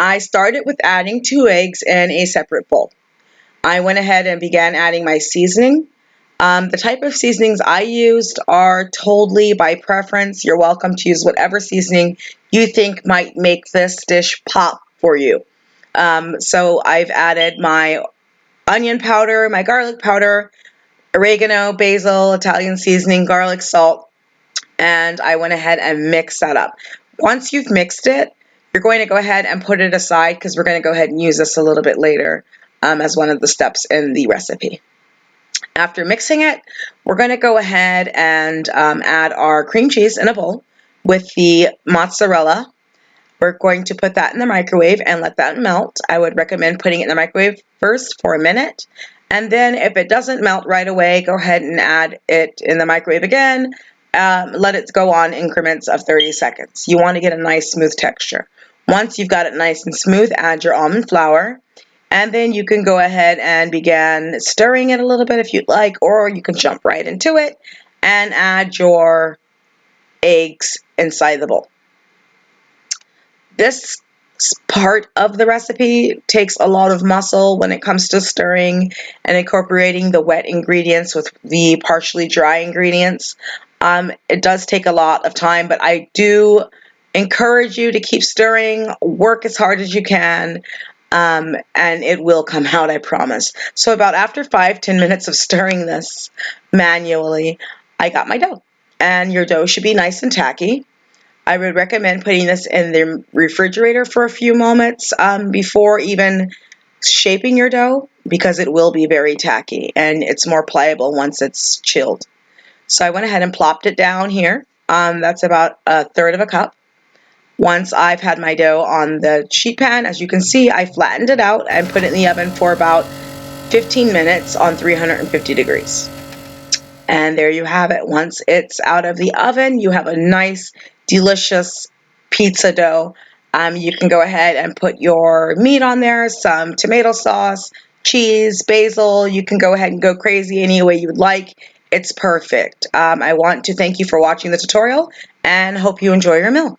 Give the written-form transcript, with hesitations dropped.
I started with adding 2 eggs in a separate bowl. I went ahead and began adding my seasoning. The type of seasonings I used are totally by preference. You're welcome to use whatever seasoning you think might make this dish pop for you. So I've added my onion powder, my garlic powder, oregano, basil, Italian seasoning, garlic salt, and I went ahead and mixed that up. Once you've mixed it, you're going to go ahead and put it aside because we're going to go ahead and use this a little bit later as one of the steps in the recipe. After mixing it, we're going to go ahead and add our cream cheese in a bowl with the mozzarella. We're going to put that in the microwave and let that melt. I would recommend putting it in the microwave first for a minute. And then if it doesn't melt right away, go ahead and add it in the microwave again. Let it go on increments of 30 seconds. You want to get a nice smooth texture. Once you've got it nice and smooth, add your almond flour. And then you can go ahead and begin stirring it a little bit if you'd like, or you can jump right into it and add your eggs inside the bowl. This part of the recipe takes a lot of muscle when it comes to stirring and incorporating the wet ingredients with the partially dry ingredients. It does take a lot of time, but I do encourage you to keep stirring, work as hard as you can, and it will come out, I promise. So about after 5-10 minutes of stirring this manually, I got my dough. And your dough should be nice and tacky. I would recommend putting this in the refrigerator for a few moments before even shaping your dough because it will be very tacky and it's more pliable once it's chilled. So I went ahead and plopped it down here. That's about 1/3 of a cup. Once I've had my dough on the sheet pan, as you can see, I flattened it out and put it in the oven for about 15 minutes on 350 degrees. And there you have it. Once it's out of the oven, you have a nice, delicious pizza dough. You can go ahead and put your meat on there, some tomato sauce, cheese, basil. You can go ahead and go crazy any way you would like. It's perfect. I want to thank you for watching the tutorial and hope you enjoy your meal.